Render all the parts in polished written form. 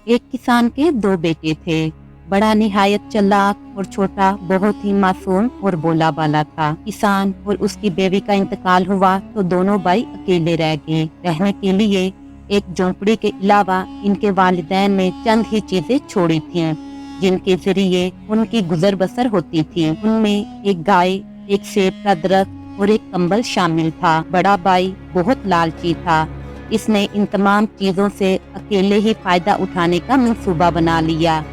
एक किसान के दो बेटे थे। बड़ा निहायत चालाक और छोटा बहुत ही मासूम और भोला भाला था। किसान और उसकी बीवी का इंतकाल हुआ तो दोनों भाई अकेले रह गए। रहने के लिए एक झोंपड़ी के अलावा इनके वालिदैन ने चंद ही चीजें छोड़ी थीं, जिनके जरिए उनकी गुजर बसर होती थी। उनमें एक गाय, एक सेब का दरख्त और एक कंबल शामिल था। बड़ा भाई बहुत लालची था। इसने इन तमाम चीजों से अकेले ही फायदा उठाने का मंसूबा बना लिया।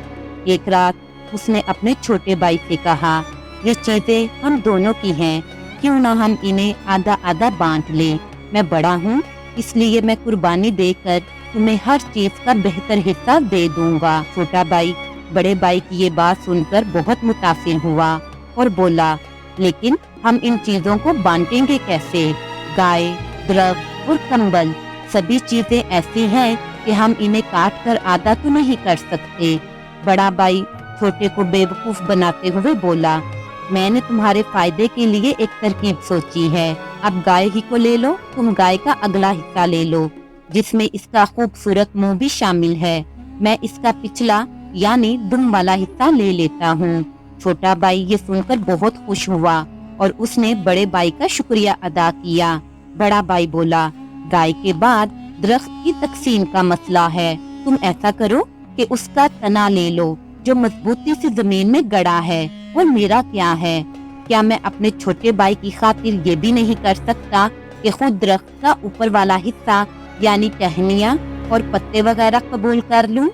एक रात उसने अपने छोटे भाई से कहा, ये चीजें हम दोनों की हैं, क्यों ना हम इन्हें आधा आधा बांट लें। मैं बड़ा हूँ, इसलिए मैं कुर्बानी देकर तुम्हें हर चीज का बेहतर हिस्सा दे दूंगा। छोटा भाई बड़े भाई की ये बात सुनकर बहुत मुतासिर हुआ और बोला, लेकिन हम इन चीजों को बांटेंगे कैसे? गाय, दरख्त और कंबल सभी चीजें ऐसी हैं कि हम इन्हें काट कर आधा तो नहीं कर सकते। बड़ा भाई छोटे को बेवकूफ बनाते हुए बोला, मैंने तुम्हारे फायदे के लिए एक तरकीब सोची है। अब गाय ही को ले लो। तुम गाय का अगला हिस्सा ले लो, जिसमें इसका खूबसूरत मुंह भी शामिल है। मैं इसका पिछला यानी दुम वाला हिस्सा ले लेता हूँ। छोटा भाई ये सुनकर बहुत खुश हुआ और उसने बड़े भाई का शुक्रिया अदा किया। बड़ा भाई बोला, गाय के बाद दरख्त की तकसीम का मसला है। तुम ऐसा करो कि उसका तना ले लो जो मजबूती से जमीन में गड़ा है। और मेरा क्या है? क्या मैं अपने छोटे भाई की खातिर ये भी नहीं कर सकता कि खुद दरख्त का ऊपर वाला हिस्सा यानी टहनियाँ और पत्ते वगैरह कबूल कर लूं?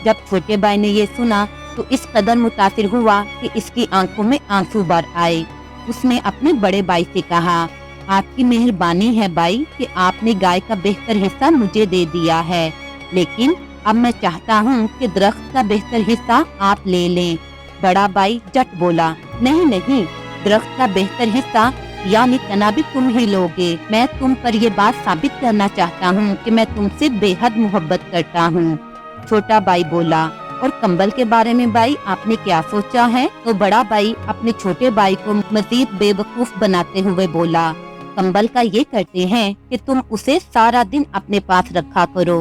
जब छोटे भाई ने ये सुना तो इस कदर मुतासिर हुआ कि इसकी आंखों में आंसू भर आए। उसने अपने बड़े भाई से कहा, आपकी मेहरबानी है भाई कि आपने गाय का बेहतर हिस्सा मुझे दे दिया है, लेकिन अब मैं चाहता हूँ कि दरख्त का बेहतर हिस्सा आप ले लें। बड़ा भाई झट बोला, नहीं नहीं, दरख्त का बेहतर हिस्सा यानी तना भी तुम ही लोगे। मैं तुम पर ये बात साबित करना चाहता हूँ कि मैं तुमसे बेहद मोहब्बत करता हूँ। छोटा भाई बोला, और कंबल के बारे में भाई आपने क्या सोचा है? तो बड़ा भाई अपने छोटे भाई को मजीद बेवकूफ बनाते हुए बोला, कंबल का ये करते हैं कि तुम उसे सारा दिन अपने पास रखा करो,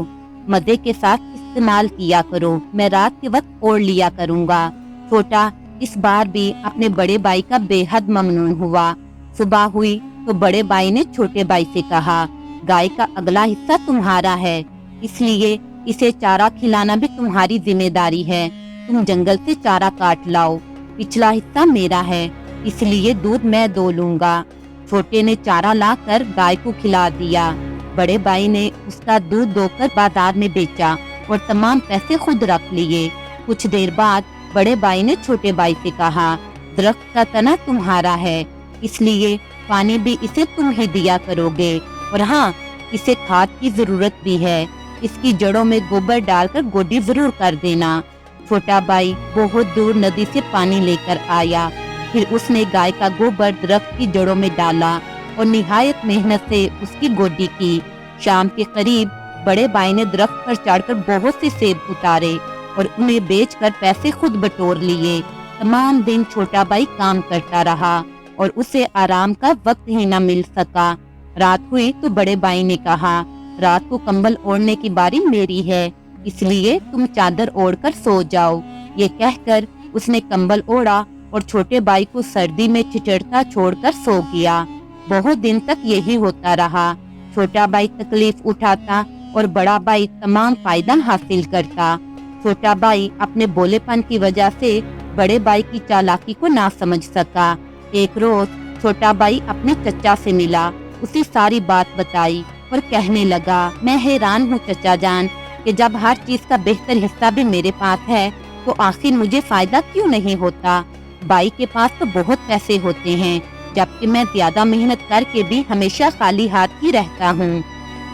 मजे के साथ इस्तेमाल किया करो, मैं रात के वक्त ओढ़ लिया करूँगा। छोटा इस बार भी अपने बड़े भाई का बेहद ममनून हुआ। सुबह हुई तो बड़े भाई ने छोटे भाई से कहा, गाय का अगला हिस्सा तुम्हारा है, इसलिए इसे चारा खिलाना भी तुम्हारी जिम्मेदारी है। तुम जंगल से चारा काट लाओ। पिछला हिस्सा मेरा है, इसलिए दूध मैं दो लूंगा। छोटे ने चारा लाकर गाय को खिला दिया। बड़े भाई ने उसका दूध दोकर बाजार में बेचा और तमाम पैसे खुद रख लिए। कुछ देर बाद बड़े भाई ने छोटे भाई से कहा, दरख्त का तना तुम्हारा है, इसलिए पानी भी इसे तुम ही दिया करोगे, और हाँ, इसे खाद की जरूरत भी है। इसकी जड़ों में गोबर डालकर गोडी जरूर कर देना। छोटा भाई बहुत दूर नदी से पानी लेकर आया। फिर उसने गाय का गोबर दरख्त की जड़ों में डाला और निहायत मेहनत से उसकी गोडी की। शाम के करीब बड़े भाई ने दरख्त पर चढ़कर बहुत से सेब उतारे और उन्हें बेचकर पैसे खुद बटोर लिए। तमाम दिन छोटा भाई काम करता रहा और उसे आराम का वक्त ही न मिल सका। रात हुई तो बड़े भाई ने कहा, रात को कंबल ओढ़ने की बारी मेरी है, इसलिए तुम चादर ओढ़कर सो जाओ। ये कहकर उसने कंबल ओढ़ा और छोटे भाई को सर्दी में चिचड़ता छोड़कर सो गया। बहुत दिन तक यही होता रहा। छोटा भाई तकलीफ उठाता और बड़ा भाई तमाम फायदा हासिल करता। छोटा भाई अपने भोलेपन की वजह से बड़े भाई की चालाकी को ना समझ सका। एक रोज छोटा भाई अपने चचा से मिला, उसे सारी बात बताई और कहने लगा, मैं हैरान हूँ चचा जान कि जब हर चीज का बेहतर हिस्सा भी मेरे पास है तो आखिर मुझे फायदा क्यों नहीं होता? भाई के पास तो बहुत पैसे होते हैं, जबकि मैं ज्यादा मेहनत करके भी हमेशा खाली हाथ ही रहता हूँ।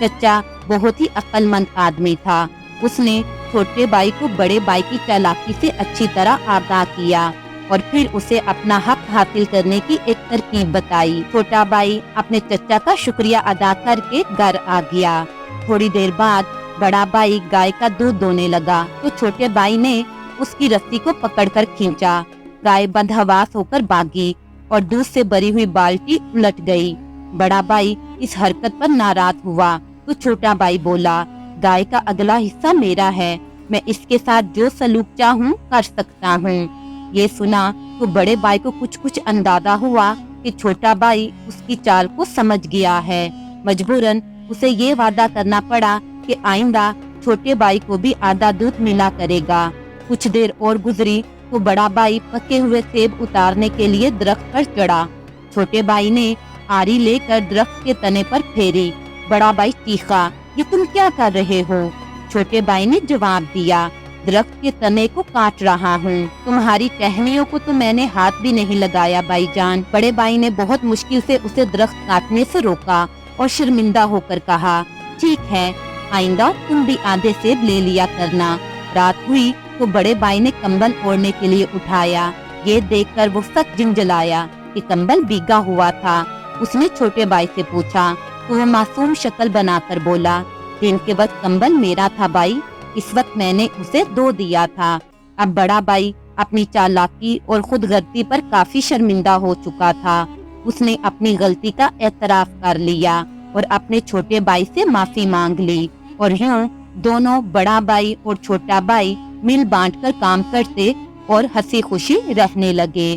चचा बहुत ही अक्लमंद आदमी था। उसने छोटे भाई को बड़े भाई की चालाकी से अच्छी तरह आगाह किया और फिर उसे अपना हक हासिल करने की एक तरकीब बताई। छोटा भाई अपने चचा का शुक्रिया अदा करके घर आ गया। थोड़ी देर बाद बड़ा भाई गाय का दूध दोने लगा तो छोटे भाई ने उसकी रस्सी को पकड़कर खींचा। गाय बदहवास होकर भागी और दूध से भरी हुई बाल्टी उलट गई। बड़ा भाई इस हरकत पर नाराज हुआ तो छोटा भाई बोला, गाय का अगला हिस्सा मेरा है, मैं इसके साथ जो सलूक चाहूँ कर सकता हूँ। ये सुना तो बड़े भाई को कुछ कुछ अंदाजा हुआ कि छोटा भाई उसकी चाल को समझ गया है। मजबूरन उसे ये वादा करना पड़ा कि आइंदा छोटे भाई को भी आधा दूध मिला करेगा। कुछ देर और गुजरी तो बड़ा भाई पके हुए सेब उतारने के लिए दरख्त पर चढ़ा। छोटे भाई ने आरी लेकर दरख्त के तने पर फेरी। बड़ा भाई चीखा, ये तुम क्या कर रहे हो? छोटे भाई ने जवाब दिया, दरख्त के तने को काट रहा हूँ। तुम्हारी टहनियों को तो मैंने हाथ भी नहीं लगाया भाईजान। बड़े भाई ने बहुत मुश्किल से उसे दरख्त काटने से रोका और शर्मिंदा होकर कहा, ठीक है, आइंदा तुम भी आधे सेब ले लिया करना। रात हुई तो बड़े भाई ने कंबल ओढ़ने के लिए उठाया। ये देखकर वो सच झिंझलाया कि कंबल भीगा हुआ था। उसने छोटे भाई से पूछा तो वो मासूम शक्ल बनाकर बोला, दिन के वक्त कंबल मेरा था भाई, इस वक्त मैंने उसे धो दिया था। अब बड़ा भाई अपनी चालाकी और खुदगर्दी पर काफी शर्मिंदा हो चुका था। उसने अपनी गलती का एतराफ कर लिया और अपने छोटे भाई से माफी मांग ली और यूं दोनों बड़ा भाई और छोटा भाई मिल बांट कर काम करते और हंसी खुशी रहने लगे।